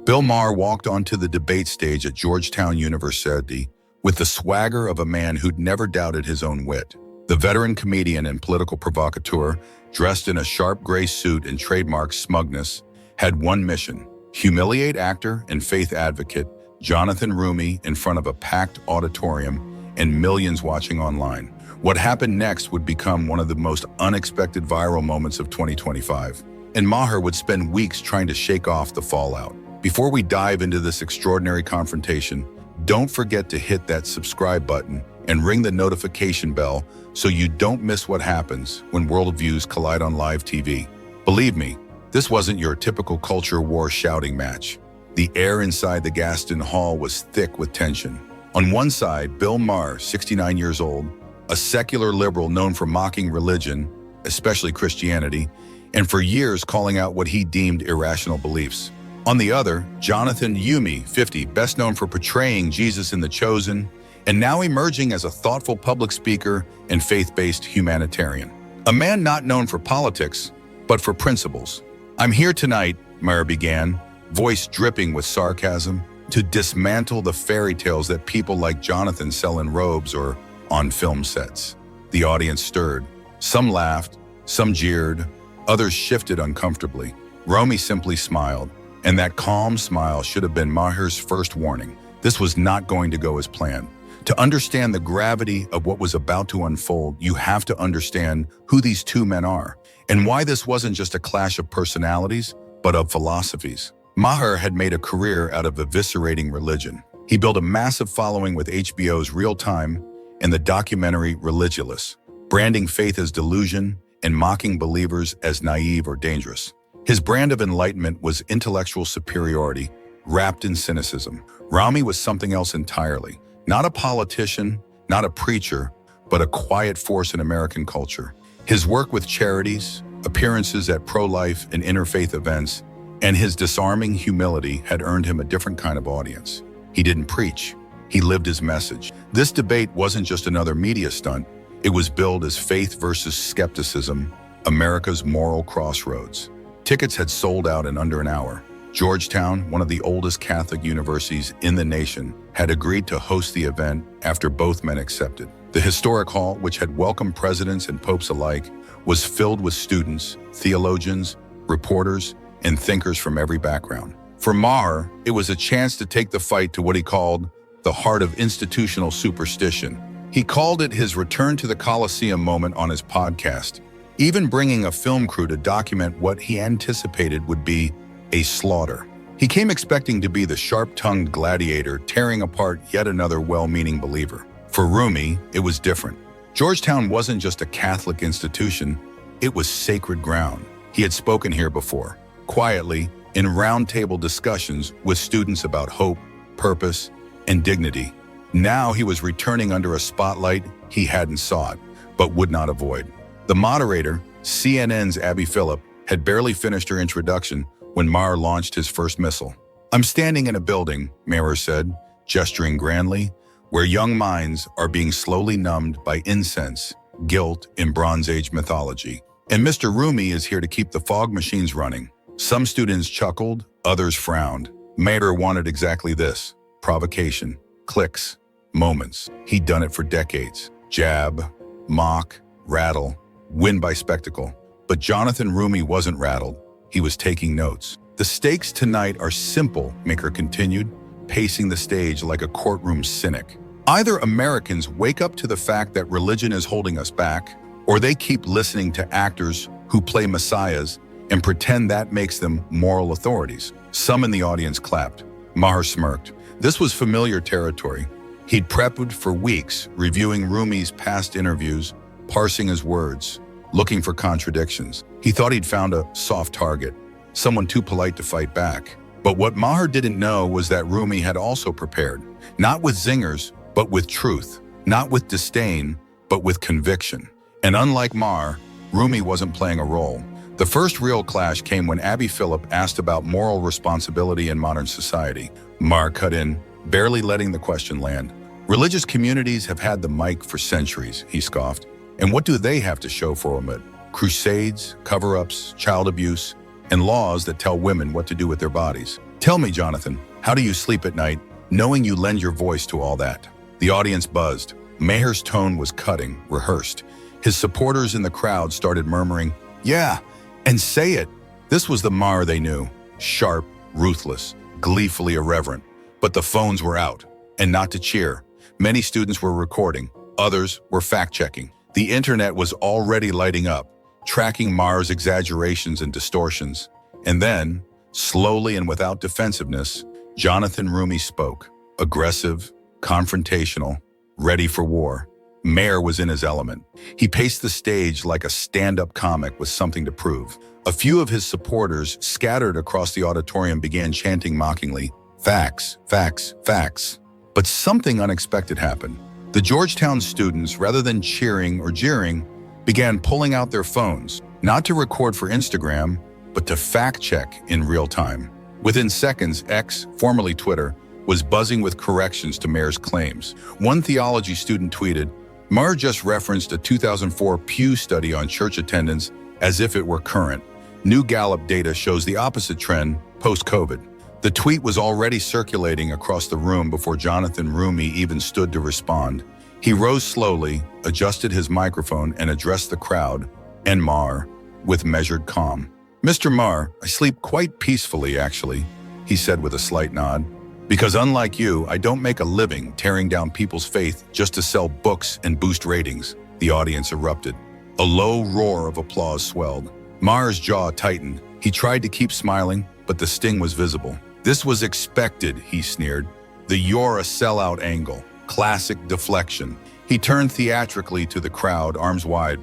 Bill Maher walked onto the debate stage at Georgetown University with the swagger of a man who'd never doubted his own wit. The veteran comedian and political provocateur, dressed in a sharp gray suit and trademark smugness, had one mission: humiliate actor and faith advocate Jonathan Roumie in front of a packed auditorium and millions watching online. What happened next would become one of the most unexpected viral moments of 2025, and Maher would spend weeks trying to shake off the fallout. Before we dive into this extraordinary confrontation, don't forget to hit that subscribe button and ring the notification bell so you don't miss what happens when worldviews collide on live TV. Believe me, this wasn't your typical culture war shouting match. The air inside the Gaston Hall was thick with tension. On one side, Bill Maher, 69 years old, a secular liberal known for mocking religion, especially Christianity, and for years calling out what he deemed irrational beliefs. On the other, Jonathan Roumie, 50, best known for portraying Jesus in The Chosen, and now emerging as a thoughtful public speaker and faith-based humanitarian. A man not known for politics, but for principles. "I'm here tonight," Maher began, voice dripping with sarcasm, "to dismantle the fairy tales that people like Jonathan sell in robes or on film sets." The audience stirred. Some laughed, some jeered, others shifted uncomfortably. Roumie simply smiled, and that calm smile should have been Maher's first warning. This was not going to go as planned. To understand the gravity of what was about to unfold, you have to understand who these two men are, and why this wasn't just a clash of personalities, but of philosophies. Maher had made a career out of eviscerating religion. He built a massive following with HBO's Real Time and the documentary Religious, branding faith as delusion and mocking believers as naive or dangerous. His brand of enlightenment was intellectual superiority, wrapped in cynicism. Roumie was something else entirely. Not a politician, not a preacher, but a quiet force in American culture. His work with charities, appearances at pro-life and interfaith events, and his disarming humility had earned him a different kind of audience. He didn't preach, he lived his message. This debate wasn't just another media stunt, it was billed as faith versus skepticism, America's moral crossroads. Tickets had sold out in under an hour. Georgetown, one of the oldest Catholic universities in the nation, had agreed to host the event after both men accepted. The historic hall, which had welcomed presidents and popes alike, was filled with students, theologians, reporters, and thinkers from every background. For Maher, it was a chance to take the fight to what he called the heart of institutional superstition. He called it his return to the Colosseum moment on his podcast, even bringing a film crew to document what he anticipated would be a slaughter. He came expecting to be the sharp-tongued gladiator tearing apart yet another well-meaning believer. For Roumie, it was different. Georgetown wasn't just a Catholic institution, it was sacred ground. He had spoken here before, quietly, in roundtable discussions with students about hope, purpose, and dignity. Now he was returning under a spotlight he hadn't sought, but would not avoid. The moderator, CNN's Abby Phillip, had barely finished her introduction when Maher launched his first missile. "I'm standing in a building," Maher said, gesturing grandly, "where young minds are being slowly numbed by incense, guilt, and Bronze Age mythology. And Mr. Roumie is here to keep the fog machines running." Some students chuckled, others frowned. Maher wanted exactly this: provocation, clicks, moments. He'd done it for decades. Jab, mock, rattle, win by spectacle. But Jonathan Roumie wasn't rattled. He was taking notes. "The stakes tonight are simple," Maher continued, pacing the stage like a courtroom cynic. "Either Americans wake up to the fact that religion is holding us back, or they keep listening to actors who play messiahs and pretend that makes them moral authorities." Some in the audience clapped. Maher smirked. This was familiar territory. He'd prepped for weeks, reviewing Roumie's past interviews, parsing his words, looking for contradictions. He thought he'd found a soft target, someone too polite to fight back. But what Maher didn't know was that Roumie had also prepared, not with zingers, but with truth, not with disdain, but with conviction. And unlike Maher, Roumie wasn't playing a role. The first real clash came when Abby Phillip asked about moral responsibility in modern society. Maher cut in, barely letting the question land. "Religious communities have had the mic for centuries," he scoffed. "And what do they have to show for it? Crusades, cover-ups, child abuse, and laws that tell women what to do with their bodies." Tell me, Jonathan, how do you sleep at night, knowing you lend your voice to all that? The audience buzzed. Maher's tone was cutting, rehearsed. His supporters in the crowd started murmuring, "Yeah, and say it." This was the Maher they knew. Sharp, ruthless, gleefully irreverent. But the phones were out, and not to cheer. Many students were recording. Others were fact-checking. The internet was already lighting up, tracking Maher's exaggerations and distortions. And then, slowly and without defensiveness, Jonathan Roumie spoke. Aggressive, confrontational, ready for war. Maher was in his element. He paced the stage like a stand-up comic with something to prove. A few of his supporters, scattered across the auditorium, began chanting mockingly, "Facts, facts, facts." But something unexpected happened. The Georgetown students, rather than cheering or jeering, began pulling out their phones, not to record for Instagram, but to fact-check in real time. Within seconds, X, formerly Twitter, was buzzing with corrections to Maher's claims. One theology student tweeted, "Maher just referenced a 2004 Pew study on church attendance as if it were current. New Gallup data shows the opposite trend post-COVID." The tweet was already circulating across the room before Jonathan Roumie even stood to respond. He rose slowly, adjusted his microphone, and addressed the crowd and Maher with measured calm. "Mr. Maher, I sleep quite peacefully, actually," he said with a slight nod. "Because unlike you, I don't make a living tearing down people's faith just to sell books and boost ratings." The audience erupted. A low roar of applause swelled. Maher's jaw tightened. He tried to keep smiling, but the sting was visible. "This was expected," he sneered. "The 'you're a sellout' angle. Classic deflection." He turned theatrically to the crowd, arms wide.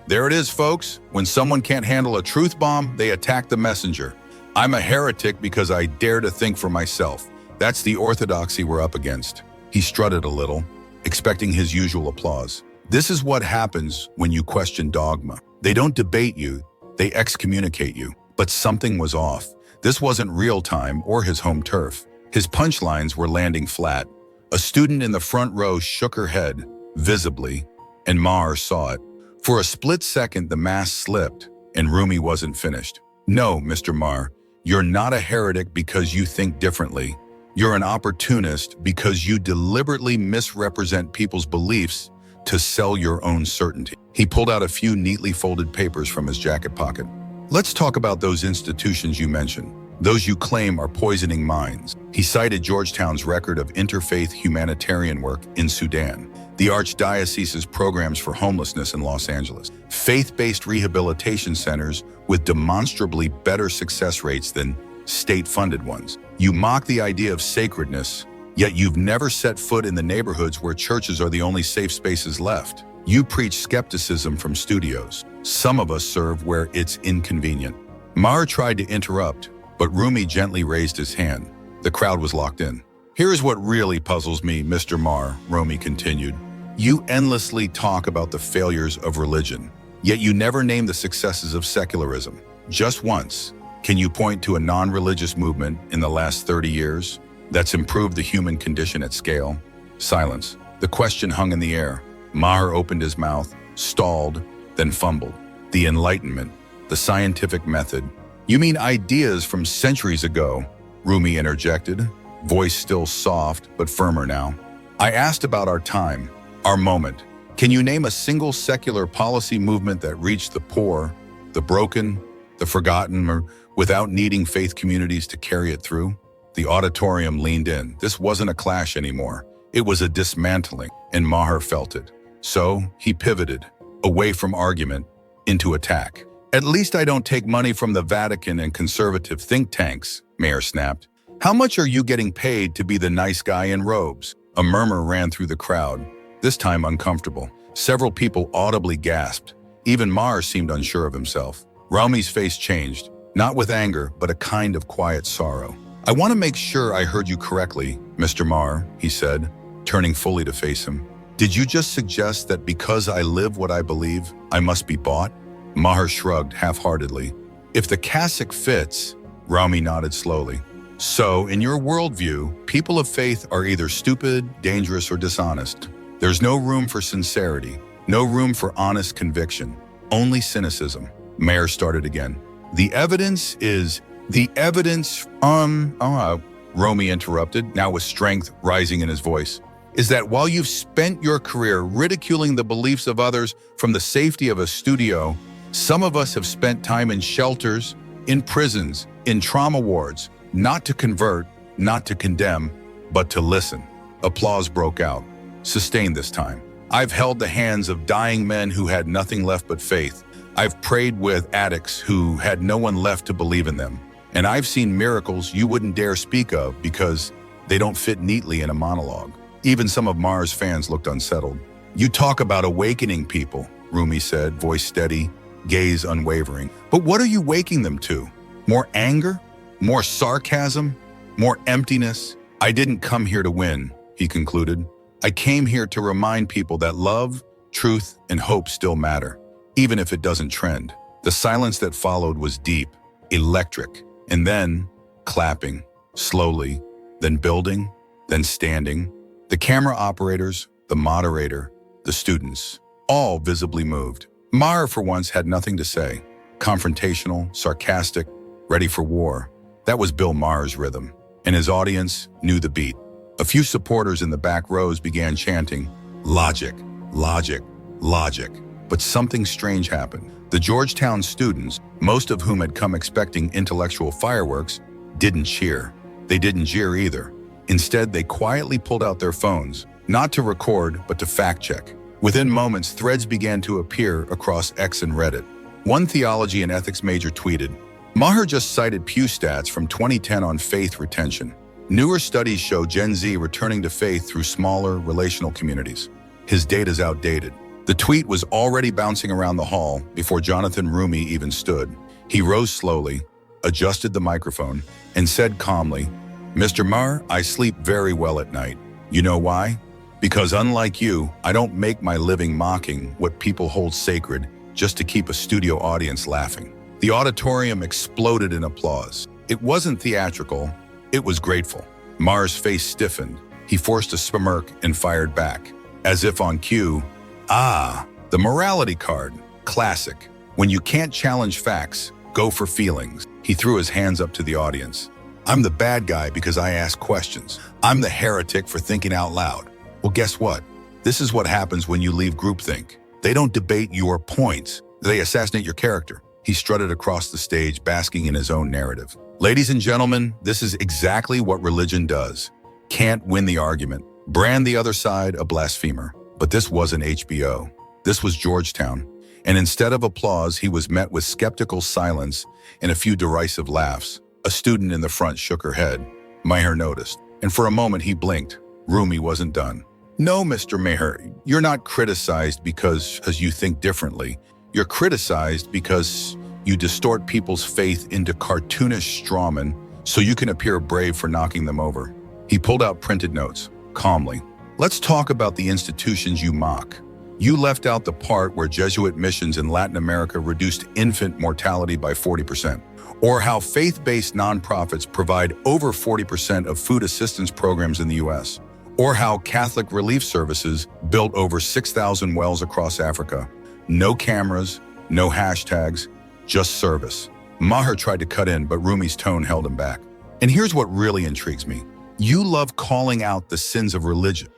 "There it is, folks. When someone can't handle a truth bomb, they attack the messenger. I'm a heretic because I dare to think for myself. That's the orthodoxy we're up against." He strutted a little, expecting his usual applause. "This is what happens when you question dogma. They don't debate you, they excommunicate you." But something was off. This wasn't real time or his home turf. His punchlines were landing flat. A student in the front row shook her head, visibly, and Maher saw it. For a split second, the mask slipped, and Roumie wasn't finished. "No, Mr. Maher, you're not a heretic because you think differently. You're an opportunist because you deliberately misrepresent people's beliefs to sell your own certainty." He pulled out a few neatly folded papers from his jacket pocket. "Let's talk about those institutions you mentioned, those you claim are poisoning minds." He cited Georgetown's record of interfaith humanitarian work in Sudan, the Archdiocese's programs for homelessness in Los Angeles, faith-based rehabilitation centers with demonstrably better success rates than state-funded ones. You mock the idea of sacredness, yet you've never set foot in the neighborhoods where churches are the only safe spaces left. You preach skepticism from studios. Some of us serve where it's inconvenient. Maher tried to interrupt, but Roumie gently raised his hand. The crowd was locked in. "Here's what really puzzles me, Mr. Maher," Roumie continued. "You endlessly talk about the failures of religion, yet you never name the successes of secularism. Just once, can you point to a non-religious movement in the last 30 years that's improved the human condition at scale?" Silence. The question hung in the air. Maher opened his mouth, stalled, then fumbled. "The Enlightenment, the scientific method." "You mean ideas from centuries ago?" Roumie interjected, voice still soft but firmer now. "I asked about our time, our moment. Can you name a single secular policy movement that reached the poor, the broken, the forgotten, or without needing faith communities to carry it through?" The auditorium leaned in. This wasn't a clash anymore. It was a dismantling, and Maher felt it. So he pivoted, away from argument, into attack. "At least I don't take money from the Vatican and conservative think tanks," Maher snapped. "How much are you getting paid to be the nice guy in robes?" A murmur ran through the crowd, this time uncomfortable. Several people audibly gasped. Even Maher seemed unsure of himself. Roumie's face changed, not with anger, but a kind of quiet sorrow. "I want to make sure I heard you correctly, Mr. Maher," he said, turning fully to face him. "Did you just suggest that because I live what I believe, I must be bought?" Maher shrugged half-heartedly. "If the cassock fits," Roumie nodded slowly. "So, in your worldview, people of faith are either stupid, dangerous, or dishonest. There's no room for sincerity, no room for honest conviction, only cynicism." Maher started again. "The evidence is The evidence, Roumie interrupted, now with strength rising in his voice, is that while you've spent your career ridiculing the beliefs of others from the safety of a studio, some of us have spent time in shelters, in prisons, in trauma wards, not to convert, not to condemn, but to listen. Applause broke out, sustained this time. I've held the hands of dying men who had nothing left but faith. I've prayed with addicts who had no one left to believe in them. And I've seen miracles you wouldn't dare speak of because they don't fit neatly in a monologue. Even some of Maher's fans looked unsettled. You talk about awakening people, Roumie said, voice steady, gaze unwavering. But what are you waking them to? More anger? More sarcasm? More emptiness? I didn't come here to win, he concluded. I came here to remind people that love, truth, and hope still matter, even if it doesn't trend. The silence that followed was deep, electric, and then clapping, slowly, then building, then standing. The camera operators, the moderator, the students, all visibly moved. Maher, for once, had nothing to say. Confrontational, sarcastic, ready for war. That was Bill Maher's rhythm, and his audience knew the beat. A few supporters in the back rows began chanting, "Logic, logic, logic." But something strange happened. The Georgetown students, most of whom had come expecting intellectual fireworks, didn't cheer. They didn't jeer either. Instead, they quietly pulled out their phones, not to record, but to fact-check. Within moments, threads began to appear across X and Reddit. One theology and ethics major tweeted, "Maher just cited Pew stats from 2010 on faith retention. Newer studies show Gen Z returning to faith through smaller, relational communities. His data's outdated." The tweet was already bouncing around the hall before Jonathan Roumie even stood. He rose slowly, adjusted the microphone, and said calmly, "Mr. Maher, I sleep very well at night. You know why? Because unlike you, I don't make my living mocking what people hold sacred just to keep a studio audience laughing." The auditorium exploded in applause. It wasn't theatrical, it was grateful. Maher's face stiffened. He forced a smirk and fired back. As if on cue, the morality card, classic. When you can't challenge facts, go for feelings. He threw his hands up to the audience. "I'm the bad guy because I ask questions. I'm the heretic for thinking out loud. Well, guess what? This is what happens when you leave groupthink. They don't debate your points. They assassinate your character." He strutted across the stage, basking in his own narrative. "Ladies and gentlemen, this is exactly what religion does. Can't win the argument. Brand the other side a blasphemer." But this wasn't HBO. This was Georgetown. And instead of applause, he was met with skeptical silence and a few derisive laughs. A student in the front shook her head. Maher noticed, and for a moment he blinked. Roumie wasn't done. "No, Mr. Maher, you're not criticized because you think differently. You're criticized because you distort people's faith into cartoonish strawmen so you can appear brave for knocking them over." He pulled out printed notes, calmly. "Let's talk about the institutions you mock. You left out the part where Jesuit missions in Latin America reduced infant mortality by 40%, or how faith-based nonprofits provide over 40% of food assistance programs in the US, or how Catholic relief services built over 6,000 wells across Africa. No cameras, no hashtags, just service." Maher tried to cut in, but Roumie's tone held him back. "And here's what really intrigues me. You love calling out the sins of religion,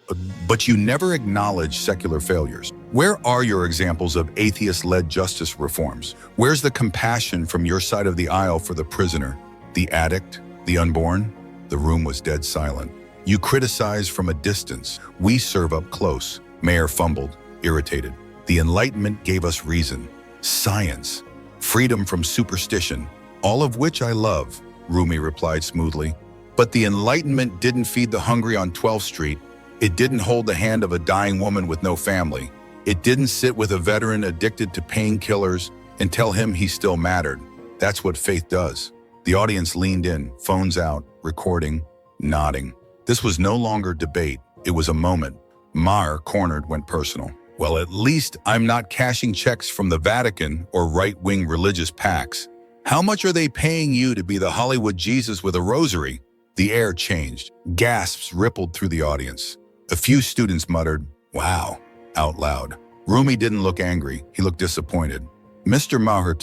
but you never acknowledge secular failures. Where are your examples of atheist-led justice reforms? Where's the compassion from your side of the aisle for the prisoner, the addict, the unborn?" The room was dead silent. "You criticize from a distance. We serve up close." Maher fumbled, irritated. "The Enlightenment gave us reason, science, freedom from superstition, all of which I love," Roumie replied smoothly. "But the Enlightenment didn't feed the hungry on 12th Street. It didn't hold the hand of a dying woman with no family. It didn't sit with a veteran addicted to painkillers and tell him he still mattered. That's what faith does." The audience leaned in, phones out, recording, nodding. This was no longer debate. It was a moment. Maher, cornered, went personal. "Well, at least I'm not cashing checks from the Vatican or right-wing religious PACs. How much are they paying you to be the Hollywood Jesus with a rosary?" The air changed. Gasps rippled through the audience. A few students muttered, "Wow," out loud. Roumie didn't look angry. He looked disappointed. "Mr. Maher,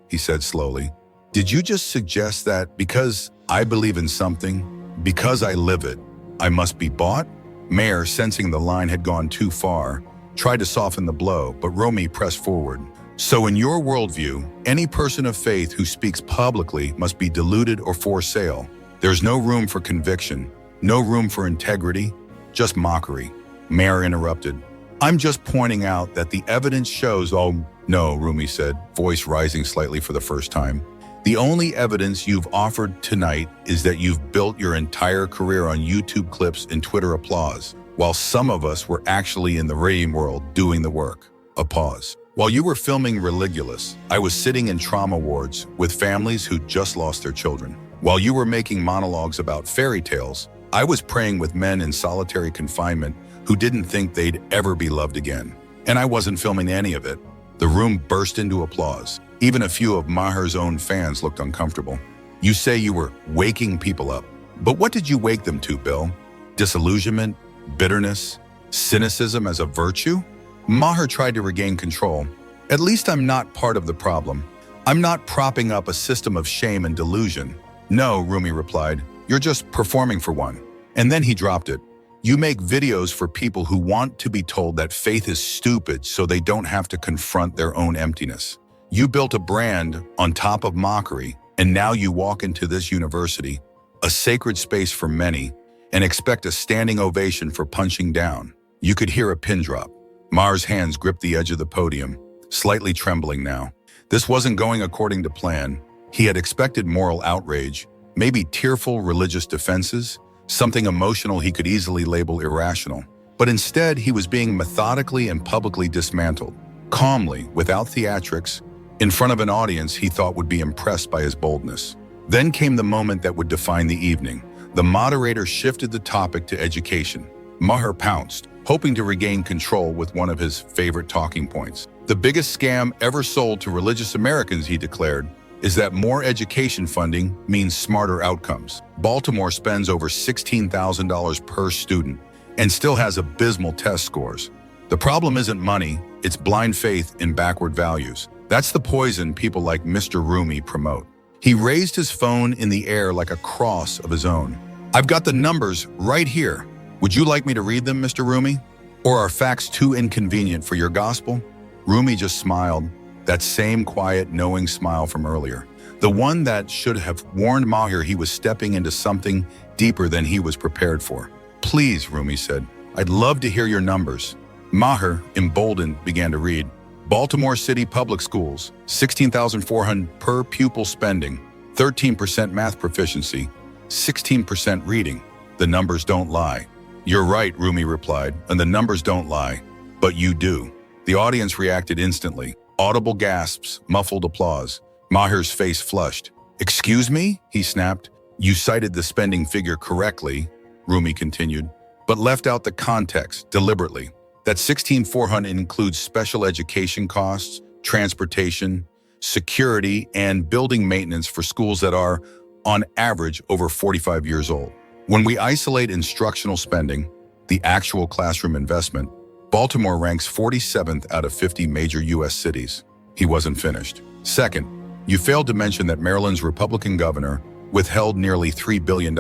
he said slowly, Did you just suggest that because I believe in something, because I live it, I must be bought? Maher, sensing the line had gone too far, tried to soften the blow, but Roumie pressed forward. So in your worldview, any person of faith who speaks publicly must be deluded or for sale. There's no room for conviction, no room for integrity, just mockery. Maher interrupted. I'm just pointing out that the evidence shows. Oh, no, Roumie said, voice rising slightly for the first time. The only evidence you've offered tonight is that you've built your entire career on YouTube clips and Twitter applause, while some of us were actually in the real world doing the work. A pause. While you were filming Religulous, I was sitting in trauma wards with families who just lost their children. While you were making monologues about fairy tales, I was praying with men in solitary confinement who didn't think they'd ever be loved again. And I wasn't filming any of it. The room burst into applause. Even a few of Maher's own fans looked uncomfortable. You say you were waking people up. But what did you wake them to, Bill? Disillusionment? Bitterness? Cynicism as a virtue? Maher tried to regain control. At least I'm not part of the problem. I'm not propping up a system of shame and delusion. No, Roumie replied. You're just performing for one. And then he dropped it. You make videos for people who want to be told that faith is stupid so they don't have to confront their own emptiness. You built a brand on top of mockery, and now you walk into this university, a sacred space for many, and expect a standing ovation for punching down. You could hear a pin drop. Maher's hands gripped the edge of the podium, slightly trembling now. This wasn't going according to plan. He had expected moral outrage, maybe tearful religious defenses, something emotional he could easily label irrational. But instead, he was being methodically and publicly dismantled, calmly, without theatrics, in front of an audience he thought would be impressed by his boldness. Then came the moment that would define the evening. The moderator shifted the topic to education. Maher pounced, hoping to regain control with one of his favorite talking points. The biggest scam ever sold to religious Americans, he declared, is that more education funding means smarter outcomes. Baltimore spends over $16,000 per student and still has abysmal test scores. The problem isn't money, it's blind faith in backward values. That's the poison people like Mr. Roumie promote. He raised his phone in the air like a cross of his own. I've got the numbers right here. Would you like me to read them, Mr. Roumie? Or are facts too inconvenient for your gospel? Roumie just smiled, that same quiet, knowing smile from earlier. The one that should have warned Maher he was stepping into something deeper than he was prepared for. Please, Roumie said, I'd love to hear your numbers. Maher, emboldened, began to read. Baltimore City Public Schools, $16,400 per pupil spending, 13% math proficiency, 16% reading. The numbers don't lie. You're right, Roumie replied, and the numbers don't lie, but you do. The audience reacted instantly. Audible gasps, muffled applause. Maher's face flushed. Excuse me? He snapped. You cited the spending figure correctly, Roumie continued, but left out the context deliberately. That $16,400 includes special education costs, transportation, security, and building maintenance for schools that are, on average, over 45 years old. When we isolate instructional spending, the actual classroom investment, Baltimore ranks 47th out of 50 major U.S. cities. He wasn't finished. Second, you failed to mention that Maryland's Republican governor withheld nearly $3 billion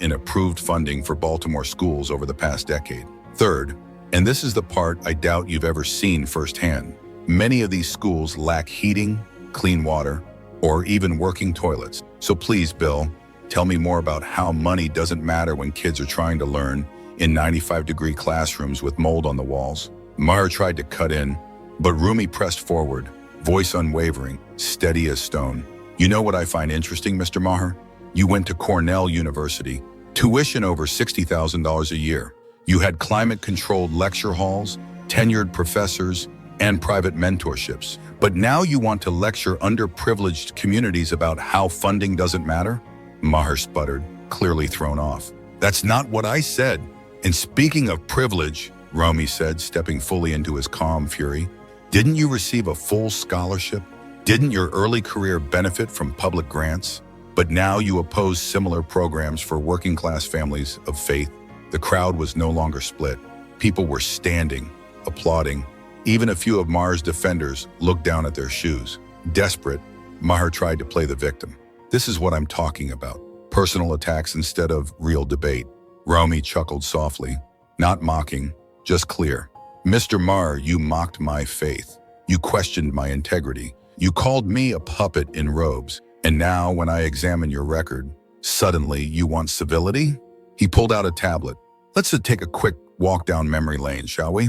in approved funding for Baltimore schools over the past decade. Third, and this is the part I doubt you've ever seen firsthand, many of these schools lack heating, clean water, or even working toilets. So please, Bill, tell me more about how money doesn't matter when kids are trying to learn in 95-degree classrooms with mold on the walls. Maher tried to cut in, but Roumie pressed forward, voice unwavering, steady as stone. You know what I find interesting, Mr. Maher? You went to Cornell University, tuition over $60,000 a year. You had climate-controlled lecture halls, tenured professors, and private mentorships. But now you want to lecture underprivileged communities about how funding doesn't matter? Maher sputtered, clearly thrown off. That's not what I said. And speaking of privilege, Roumie said, stepping fully into his calm fury, didn't you receive a full scholarship? Didn't your early career benefit from public grants? But now you oppose similar programs for working-class families of faith. The crowd was no longer split. People were standing, applauding. Even a few of Maher's defenders looked down at their shoes. Desperate, Maher tried to play the victim. This is what I'm talking about. Personal attacks instead of real debate. Roumie chuckled softly, not mocking, just clear. Mr. Maher, you mocked my faith. You questioned my integrity. You called me a puppet in robes. And now, when I examine your record, suddenly you want civility? He pulled out a tablet. Let's take a quick walk down memory lane, shall we?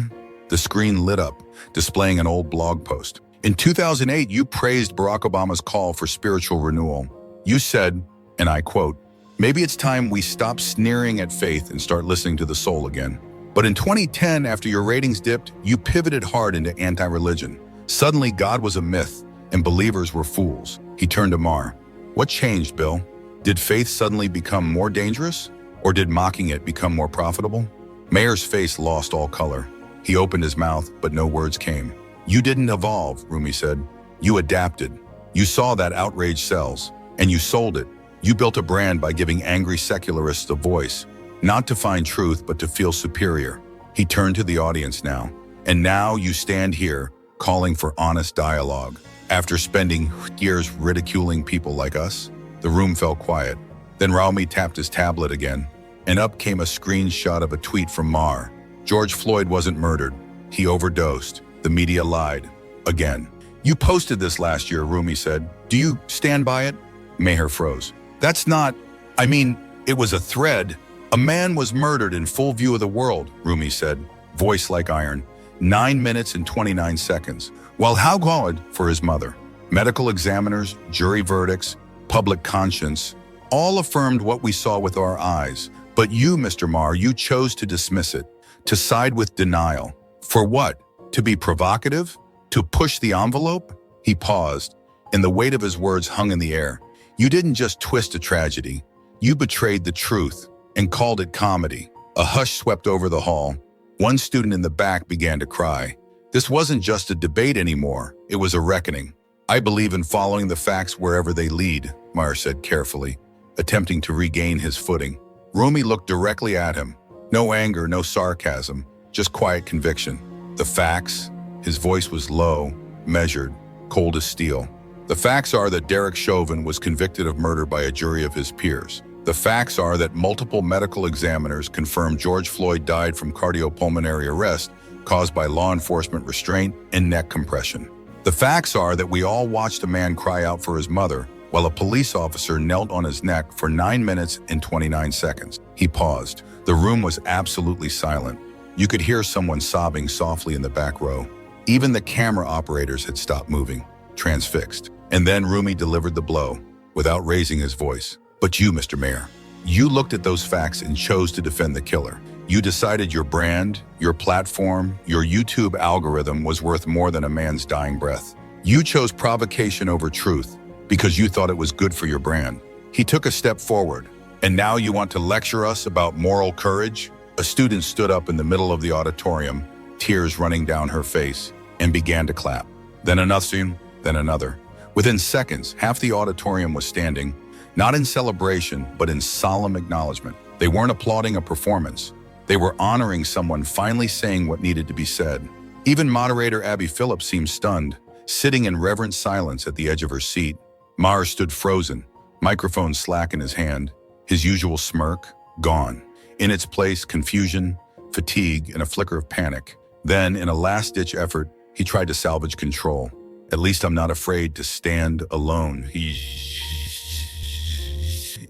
The screen lit up, displaying an old blog post. In 2008, you praised Barack Obama's call for spiritual renewal. You said, and I quote, "Maybe it's time we stop sneering at faith and start listening to the soul again." But in 2010, after your ratings dipped, you pivoted hard into anti-religion. Suddenly, God was a myth and believers were fools. He turned to Maher. What changed, Bill? Did faith suddenly become more dangerous? Or did mocking it become more profitable? Maher's face lost all color. He opened his mouth, but no words came. You didn't evolve, Roumie said. You adapted. You saw that outrage sells, and you sold it. You built a brand by giving angry secularists a voice, not to find truth, but to feel superior. He turned to the audience now. And now you stand here, calling for honest dialogue. After spending years ridiculing people like us, the room fell quiet. Then Roumie tapped his tablet again, and up came a screenshot of a tweet from Maher. George Floyd wasn't murdered. He overdosed. The media lied. Again. You posted this last year, Roumie said. Do you stand by it? Maher froze. That's not, it was a thread. A man was murdered in full view of the world, Roumie said, voice like iron. 9 minutes and 29 seconds. While how God for his mother? Medical examiners, jury verdicts, public conscience, all affirmed what we saw with our eyes. But you, Mr. Maher, you chose to dismiss it, to side with denial. For what? To be provocative? To push the envelope? He paused, and the weight of his words hung in the air. You didn't just twist a tragedy. You betrayed the truth and called it comedy. A hush swept over the hall. One student in the back began to cry. This wasn't just a debate anymore. It was a reckoning. I believe in following the facts wherever they lead, Maher said carefully, attempting to regain his footing. Roumie looked directly at him. No anger, no sarcasm, just quiet conviction. The facts? His voice was low, measured, cold as steel. The facts are that Derek Chauvin was convicted of murder by a jury of his peers. The facts are that multiple medical examiners confirmed George Floyd died from cardiopulmonary arrest caused by law enforcement restraint and neck compression. The facts are that we all watched a man cry out for his mother while a police officer knelt on his neck for 9 minutes and 29 seconds. He paused. The room was absolutely silent. You could hear someone sobbing softly in the back row. Even the camera operators had stopped moving, transfixed. And then Roumie delivered the blow, without raising his voice. But you, Mr. Maher, you looked at those facts and chose to defend the killer. You decided your brand, your platform, your YouTube algorithm was worth more than a man's dying breath. You chose provocation over truth because you thought it was good for your brand. He took a step forward. And now you want to lecture us about moral courage? A student stood up in the middle of the auditorium, tears running down her face, and began to clap. Then another, then another. Within seconds, half the auditorium was standing, not in celebration, but in solemn acknowledgement. They weren't applauding a performance. They were honoring someone finally saying what needed to be said. Even moderator Abby Phillips seemed stunned, sitting in reverent silence at the edge of her seat. Maher stood frozen, microphone slack in his hand, his usual smirk gone. In its place, confusion, fatigue, and a flicker of panic. Then, in a last-ditch effort, he tried to salvage control. At least I'm not afraid to stand alone,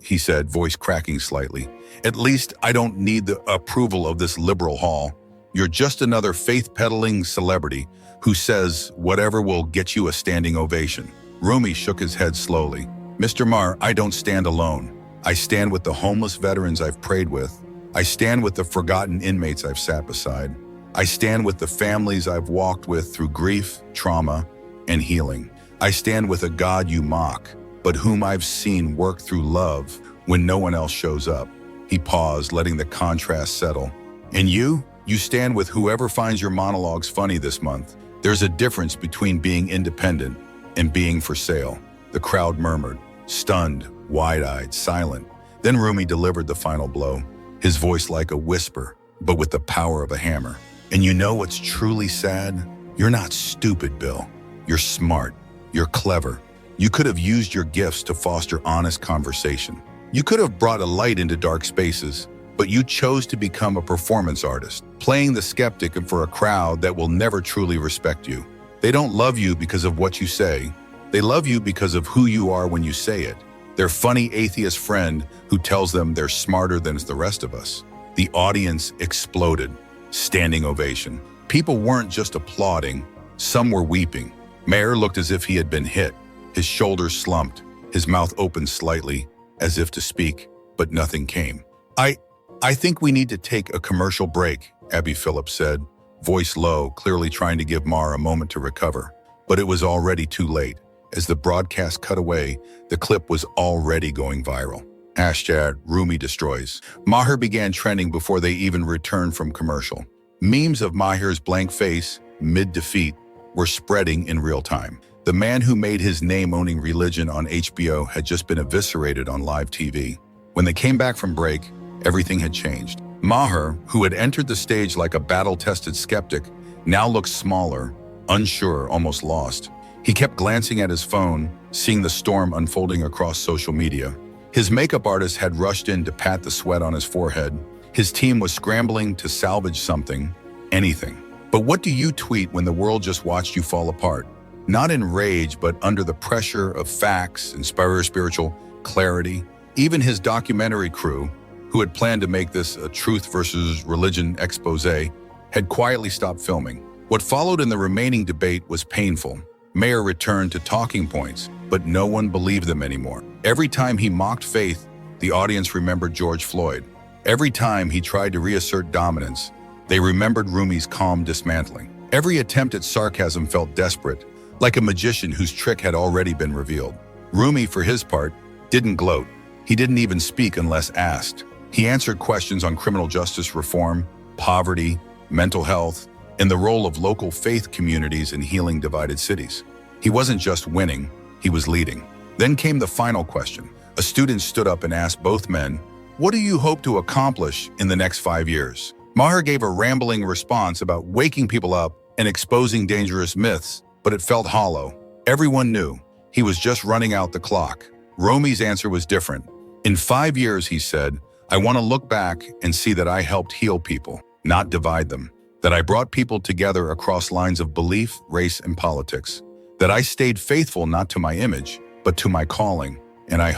he said, voice cracking slightly. At least I don't need the approval of this liberal hall. You're just another faith-peddling celebrity who says whatever will get you a standing ovation. Roumie shook his head slowly. Mr. Maher, I don't stand alone. I stand with the homeless veterans I've prayed with. I stand with the forgotten inmates I've sat beside. I stand with the families I've walked with through grief, trauma, and healing. I stand with a God you mock, but whom I've seen work through love when no one else shows up. He paused, letting the contrast settle. And you stand with whoever finds your monologues funny this month. There's a difference between being independent and being for sale. The crowd murmured, stunned, wide-eyed, silent. Then Roumie delivered the final blow, his voice like a whisper, but with the power of a hammer. And you know what's truly sad? You're not stupid, Bill. You're smart. You're clever. You could have used your gifts to foster honest conversation. You could have brought a light into dark spaces, but you chose to become a performance artist, playing the skeptic and for a crowd that will never truly respect you. They don't love you because of what you say. They love you because of who you are when you say it. Their funny atheist friend who tells them they're smarter than the rest of us. The audience exploded. Standing ovation. People weren't just applauding, some were weeping. Maher looked as if he had been hit. His shoulders slumped, his mouth opened slightly, as if to speak, but nothing came. I think we need to take a commercial break, Abby Phillips said, voice low, clearly trying to give Maher a moment to recover. But it was already too late. As the broadcast cut away, the clip was already going viral. #Roumie destroys. Maher began trending before they even returned from commercial. Memes of Maher's blank face, mid-defeat, were spreading in real time. The man who made his name owning religion on HBO had just been eviscerated on live TV. When they came back from break, everything had changed. Maher, who had entered the stage like a battle-tested skeptic, now looked smaller, unsure, almost lost. He kept glancing at his phone, seeing the storm unfolding across social media. His makeup artist had rushed in to pat the sweat on his forehead. His team was scrambling to salvage something, anything. But what do you tweet when the world just watched you fall apart? Not in rage, but under the pressure of facts and spiritual clarity. Even his documentary crew, who had planned to make this a truth versus religion expose, had quietly stopped filming. What followed in the remaining debate was painful. Maher returned to talking points, but no one believed them anymore. Every time he mocked faith, the audience remembered George Floyd. Every time he tried to reassert dominance, they remembered Roumie's calm dismantling. Every attempt at sarcasm felt desperate, like a magician whose trick had already been revealed. Roumie, for his part, didn't gloat. He didn't even speak unless asked. He answered questions on criminal justice reform, poverty, mental health, and the role of local faith communities in healing divided cities. He wasn't just winning, he was leading. Then came the final question. A student stood up and asked both men, "What do you hope to accomplish in the next 5 years?" Maher gave a rambling response about waking people up and exposing dangerous myths, but it felt hollow. Everyone knew he was just running out the clock. Roumie's answer was different. "In 5 years," he said, "I want to look back and see that I helped heal people, not divide them. That I brought people together across lines of belief, race, and politics. That I stayed faithful not to my image, but to my calling. And I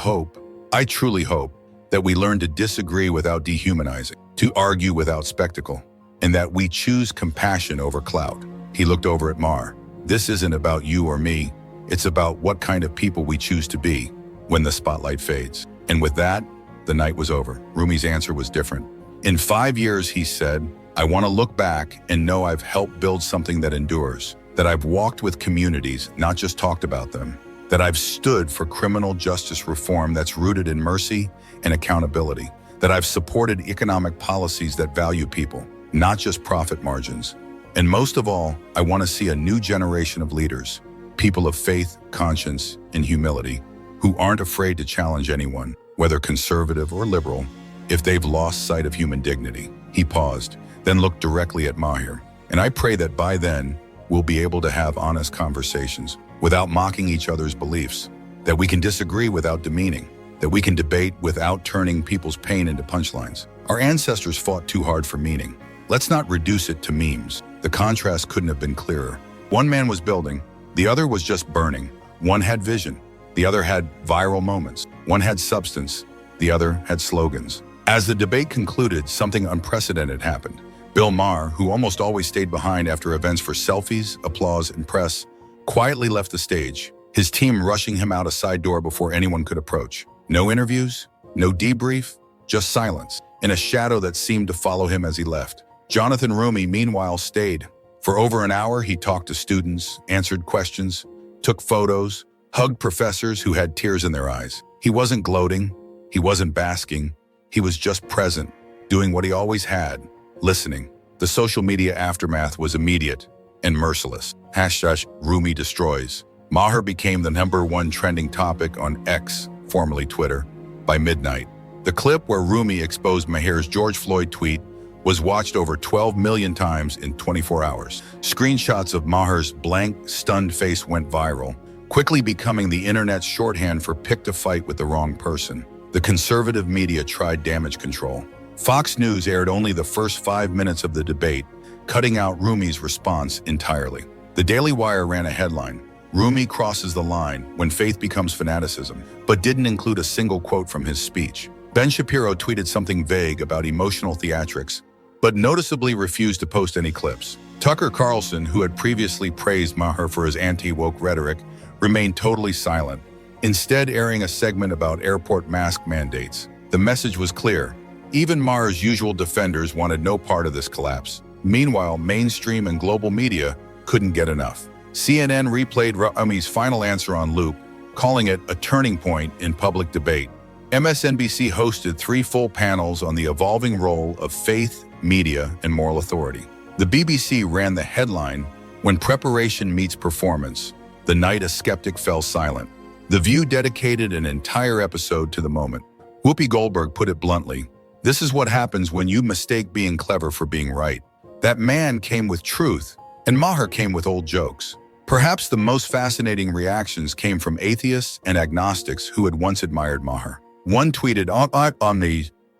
truly hope, that we learn to disagree without dehumanizing, to argue without spectacle, and that we choose compassion over clout." He looked over at Maher. "This isn't about you or me. It's about what kind of people we choose to be when the spotlight fades." And with that, the night was over. Roumie's answer was different. "In 5 years," he said, "I want to look back and know I've helped build something that endures. That I've walked with communities, not just talked about them. That I've stood for criminal justice reform that's rooted in mercy and accountability. That I've supported economic policies that value people, not just profit margins. And most of all, I want to see a new generation of leaders, people of faith, conscience, and humility, who aren't afraid to challenge anyone, whether conservative or liberal, if they've lost sight of human dignity." He paused, then looked directly at Maher. "And I pray that by then, we'll be able to have honest conversations without mocking each other's beliefs, that we can disagree without demeaning, that we can debate without turning people's pain into punchlines. Our ancestors fought too hard for meaning. Let's not reduce it to memes." The contrast couldn't have been clearer. One man was building, the other was just burning. One had vision, the other had viral moments. One had substance, the other had slogans. As the debate concluded, something unprecedented happened. Bill Maher, who almost always stayed behind after events for selfies, applause, and press, quietly left the stage, his team rushing him out a side door before anyone could approach. No interviews, no debrief, just silence, and a shadow that seemed to follow him as he left. Jonathan Roumie, meanwhile, stayed. For over an hour, he talked to students, answered questions, took photos, hugged professors who had tears in their eyes. He wasn't gloating, he wasn't basking, he was just present, doing what he always had, listening. The social media aftermath was immediate and merciless. #Roumie destroys. Maher became the #1 trending topic on X, formerly Twitter, by midnight. The clip where Roumie exposed Maher's George Floyd tweet was watched over 12 million times in 24 hours. Screenshots of Maher's blank, stunned face went viral. quickly becoming the internet's shorthand for pick a fight with the wrong person. The conservative media tried damage control. Fox News aired only the first 5 minutes of the debate, cutting out Roumie's response entirely. The Daily Wire ran a headline, "Roumie crosses the line when faith becomes fanaticism," but didn't include a single quote from his speech. Ben Shapiro tweeted something vague about emotional theatrics, but noticeably refused to post any clips. Tucker Carlson, who had previously praised Maher for his anti-woke rhetoric, remained totally silent, instead airing a segment about airport mask mandates. The message was clear. Even Maher's usual defenders wanted no part of this collapse. Meanwhile, mainstream and global media couldn't get enough. CNN replayed Roumie's final answer on loop, calling it a turning point in public debate. MSNBC hosted 3 full panels on the evolving role of faith, media, and moral authority. The BBC ran the headline, "When Preparation Meets Performance, the Night a Skeptic Fell Silent." The View dedicated an entire episode to the moment. Whoopi Goldberg put it bluntly, "This is what happens when you mistake being clever for being right." That man came with truth, and Maher came with old jokes. Perhaps the most fascinating reactions came from atheists and agnostics who had once admired Maher. One tweeted,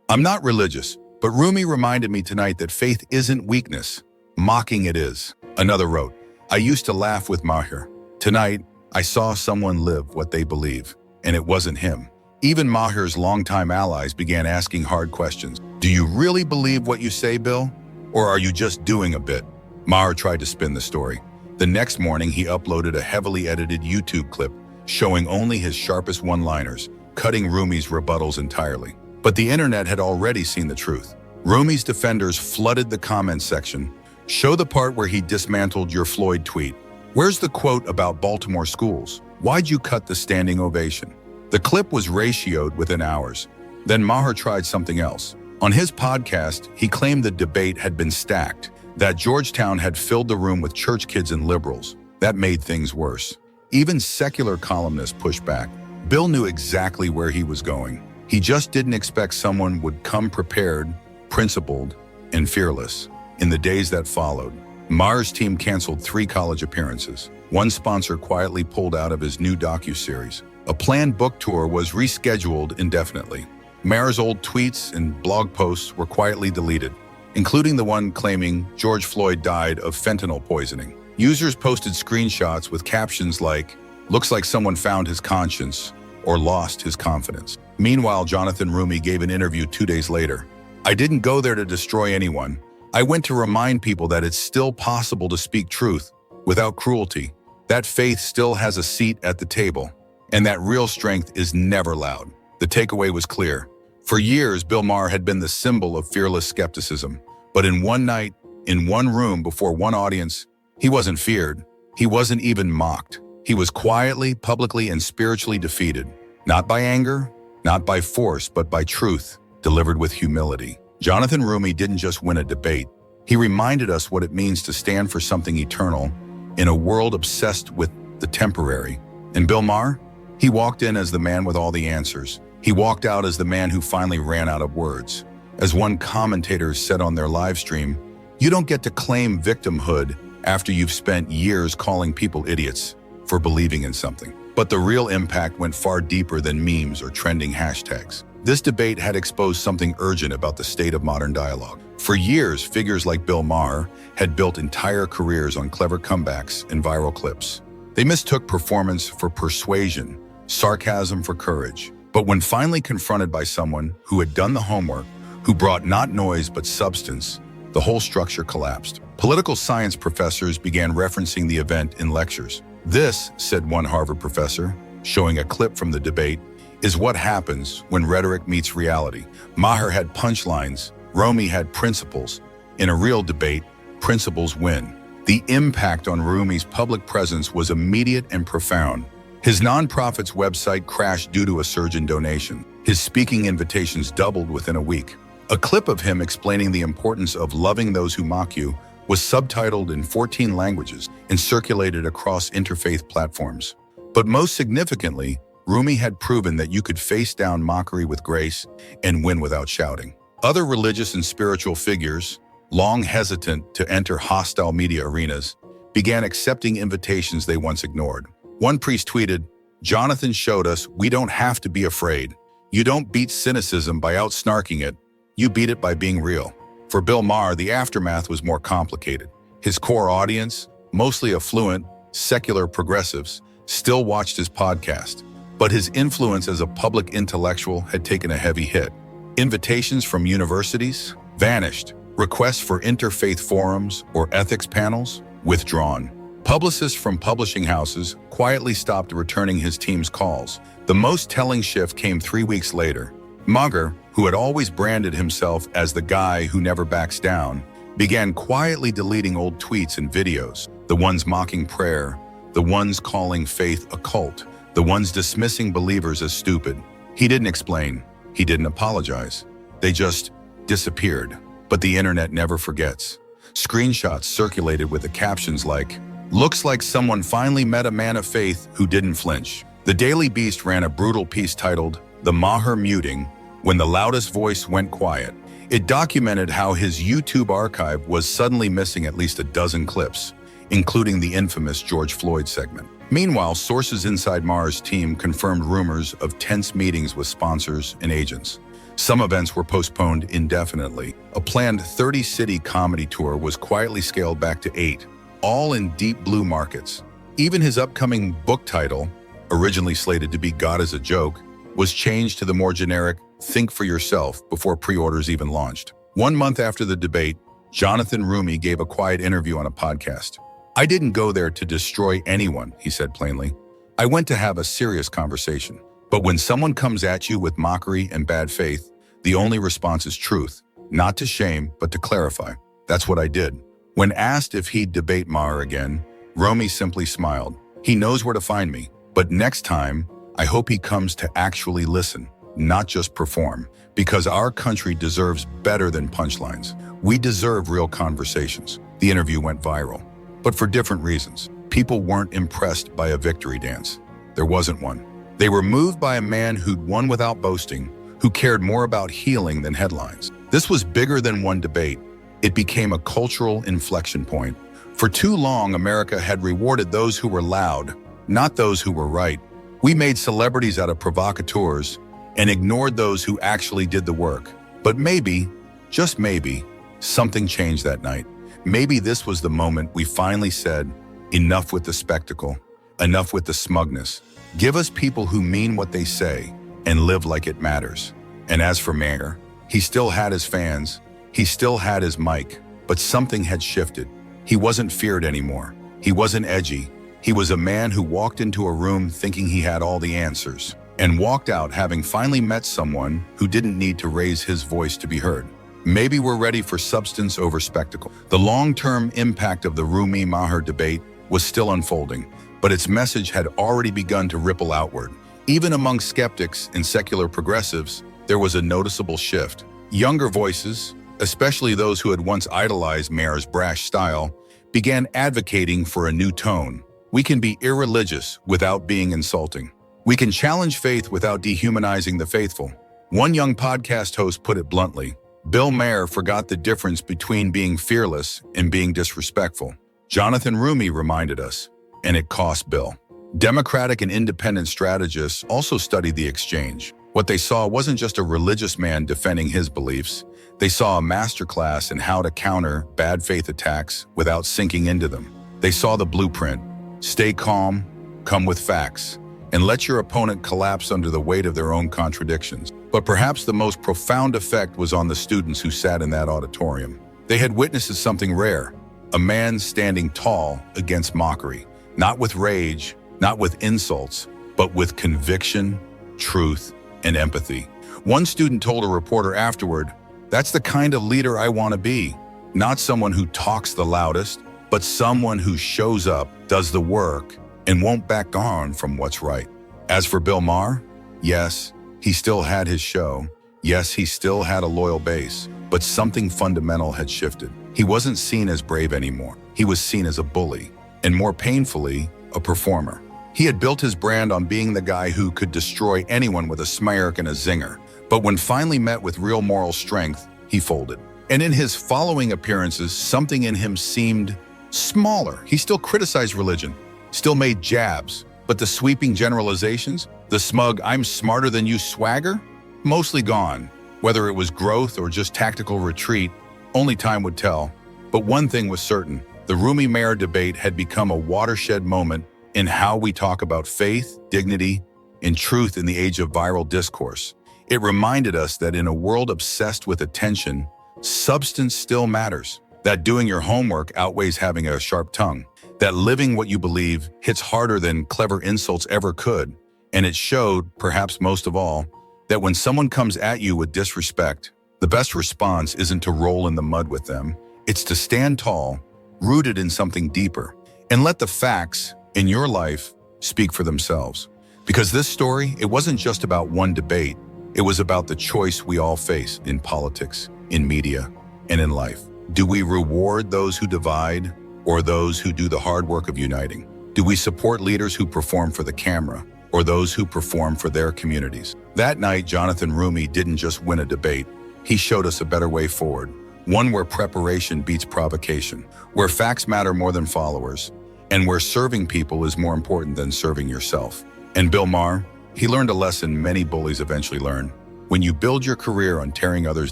"I'm not religious, but Roumie reminded me tonight that faith isn't weakness. Mocking it is." Another wrote, "I used to laugh with Maher. Tonight, I saw someone live what they believe, and it wasn't him." Even Maher's longtime allies began asking hard questions. "Do you really believe what you say, Bill? Or are you just doing a bit?" Maher tried to spin the story. The next morning, he uploaded a heavily edited YouTube clip showing only his sharpest one-liners, cutting Roumie's rebuttals entirely. But the internet had already seen the truth. Roumie's defenders flooded the comments section. "Show the part where he dismantled your Floyd tweet. Where's the quote about Baltimore schools? Why'd you cut the standing ovation?" The clip was ratioed within hours. Then Maher tried something else. On his podcast, he claimed the debate had been stacked, that Georgetown had filled the room with church kids and liberals. That made things worse. Even secular columnists pushed back. Bill knew exactly where he was going. He just didn't expect someone would come prepared, principled, and fearless. In the days that followed, Maher's team canceled 3 college appearances. One sponsor quietly pulled out of his new docuseries. A planned book tour was rescheduled indefinitely. Maher's old tweets and blog posts were quietly deleted, including the one claiming George Floyd died of fentanyl poisoning. Users posted screenshots with captions like, "Looks like someone found his conscience," or "lost his confidence." Meanwhile, Jonathan Roumie gave an interview 2 days later. "I didn't go there to destroy anyone. I went to remind people that it's still possible to speak truth without cruelty, that faith still has a seat at the table, and that real strength is never loud." The takeaway was clear. For years, Bill Maher had been the symbol of fearless skepticism. But in one night, in one room before one audience, he wasn't feared. He wasn't even mocked. He was quietly, publicly, and spiritually defeated. Not by anger, not by force, but by truth, delivered with humility. Jonathan Roumie didn't just win a debate. He reminded us what it means to stand for something eternal in a world obsessed with the temporary. And Bill Maher? He walked in as the man with all the answers. He walked out as the man who finally ran out of words. As one commentator said on their live stream, "You don't get to claim victimhood after you've spent years calling people idiots for believing in something." But the real impact went far deeper than memes or trending hashtags. This debate had exposed something urgent about the state of modern dialogue. For years, figures like Bill Maher had built entire careers on clever comebacks and viral clips. They mistook performance for persuasion, sarcasm for courage. But when finally confronted by someone who had done the homework, who brought not noise but substance, the whole structure collapsed. Political science professors began referencing the event in lectures. "This," said one Harvard professor, showing a clip from the debate, "is what happens when rhetoric meets reality." Maher had punchlines, Roumie had principles. In a real debate, principles win. The impact on Roumie's public presence was immediate and profound. His nonprofit's website crashed due to a surge in donation. His speaking invitations doubled within a week. A clip of him explaining the importance of loving those who mock you was subtitled in 14 languages and circulated across interfaith platforms. But most significantly, Roumie had proven that you could face down mockery with grace and win without shouting. Other religious and spiritual figures, long hesitant to enter hostile media arenas, began accepting invitations they once ignored. One priest tweeted, "Jonathan showed us we don't have to be afraid. You don't beat cynicism by out-snarking it. You beat it by being real." For Bill Maher, the aftermath was more complicated. His core audience, mostly affluent, secular progressives, still watched his podcast, but his influence as a public intellectual had taken a heavy hit. Invitations from universities vanished. Requests for interfaith forums or ethics panels withdrawn. Publicists from publishing houses quietly stopped returning his team's calls. The most telling shift came 3 weeks later. Maher, who had always branded himself as the guy who never backs down, began quietly deleting old tweets and videos, the ones mocking prayer, the ones calling faith a cult, the ones dismissing believers as stupid. He didn't explain. He didn't apologize. They just disappeared. But the internet never forgets. Screenshots circulated with the captions like, "Looks like someone finally met a man of faith who didn't flinch." The Daily Beast ran a brutal piece titled, "The Maher Muting, When the Loudest Voice Went Quiet." It documented how his YouTube archive was suddenly missing at least a dozen clips, including the infamous George Floyd segment. Meanwhile, sources inside Maher's team confirmed rumors of tense meetings with sponsors and agents. Some events were postponed indefinitely. A planned 30-city comedy tour was quietly scaled back to 8, all in deep blue markets. Even his upcoming book title, originally slated to be God is a Joke, was changed to the more generic Think for Yourself before pre-orders even launched. 1 month after the debate, Jonathan Roumie gave a quiet interview on a podcast. "I didn't go there to destroy anyone," he said plainly. "I went to have a serious conversation. But when someone comes at you with mockery and bad faith, the only response is truth, not to shame, but to clarify. That's what I did." When asked if he'd debate Maher again, Roumie simply smiled. "He knows where to find me, but next time, I hope he comes to actually listen, not just perform, because our country deserves better than punchlines. We deserve real conversations." The interview went viral, but for different reasons. People weren't impressed by a victory dance. There wasn't one. They were moved by a man who'd won without boasting, who cared more about healing than headlines. This was bigger than one debate. It became a cultural inflection point. For too long, America had rewarded those who were loud, not those who were right. We made celebrities out of provocateurs and ignored those who actually did the work. But maybe, just maybe, something changed that night. Maybe this was the moment we finally said, enough with the spectacle, enough with the smugness. Give us people who mean what they say and live like it matters. And as for Maher, he still had his fans, he still had his mic, but something had shifted. He wasn't feared anymore. He wasn't edgy. He was a man who walked into a room thinking he had all the answers, and walked out having finally met someone who didn't need to raise his voice to be heard. Maybe we're ready for substance over spectacle. The long-term impact of the Roumie-Maher debate was still unfolding, but its message had already begun to ripple outward. Even among skeptics and secular progressives, there was a noticeable shift. Younger voices, especially those who had once idolized Maher's brash style, began advocating for a new tone. We can be irreligious without being insulting. We can challenge faith without dehumanizing the faithful. One young podcast host put it bluntly, "Bill Maher forgot the difference between being fearless and being disrespectful." Jonathan Roumie reminded us, and it cost Bill. Democratic and independent strategists also studied the exchange. What they saw wasn't just a religious man defending his beliefs. They saw a masterclass in how to counter bad faith attacks without sinking into them. They saw the blueprint. Stay calm, come with facts, and let your opponent collapse under the weight of their own contradictions. But perhaps the most profound effect was on the students who sat in that auditorium. They had witnessed something rare, a man standing tall against mockery, not with rage, not with insults, but with conviction, truth, and empathy. One student told a reporter afterward, "That's the kind of leader I want to be. Not someone who talks the loudest, but someone who shows up, does the work, and won't back on from what's right." As for Bill Maher, yes, he still had his show. Yes, he still had a loyal base, but something fundamental had shifted. He wasn't seen as brave anymore. He was seen as a bully, and more painfully, a performer. He had built his brand on being the guy who could destroy anyone with a smirk and a zinger. But when finally met with real moral strength, he folded. And in his following appearances, something in him seemed smaller. He still criticized religion, still made jabs, But the sweeping generalizations, the smug "I'm smarter than you" swagger, mostly gone. Whether it was growth or just tactical retreat, only time would tell. But one thing was certain: the Roumie-Maher debate had become a watershed moment in how we talk about faith, dignity, and truth in the age of viral discourse. It reminded us that in a world obsessed with attention, substance still matters. That doing your homework outweighs having a sharp tongue. That living what you believe hits harder than clever insults ever could. And it showed, perhaps most of all, that when someone comes at you with disrespect, the best response isn't to roll in the mud with them. It's to stand tall, rooted in something deeper, and let the facts in your life speak for themselves. Because this story, it wasn't just about one debate. It was about the choice we all face in politics, in media, and in life. Do we reward those who divide, or those who do the hard work of uniting? Do we support leaders who perform for the camera, or those who perform for their communities? That night, Jonathan Roumie didn't just win a debate. He showed us a better way forward. One where preparation beats provocation, where facts matter more than followers, and where serving people is more important than serving yourself. And Bill Maher, he learned a lesson many bullies eventually learn. When you build your career on tearing others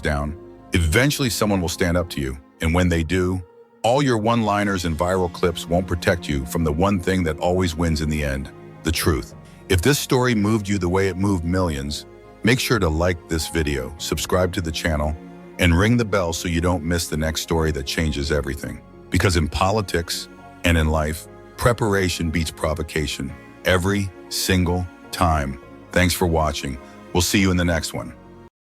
down, eventually someone will stand up to you. And when they do, all your one-liners and viral clips won't protect you from the one thing that always wins in the end: the truth. If this story moved you the way it moved millions, make sure to like this video, subscribe to the channel, and ring the bell so you don't miss the next story that changes everything. Because in politics and in life, preparation beats provocation every single time. Thanks for watching. We'll see you in the next one.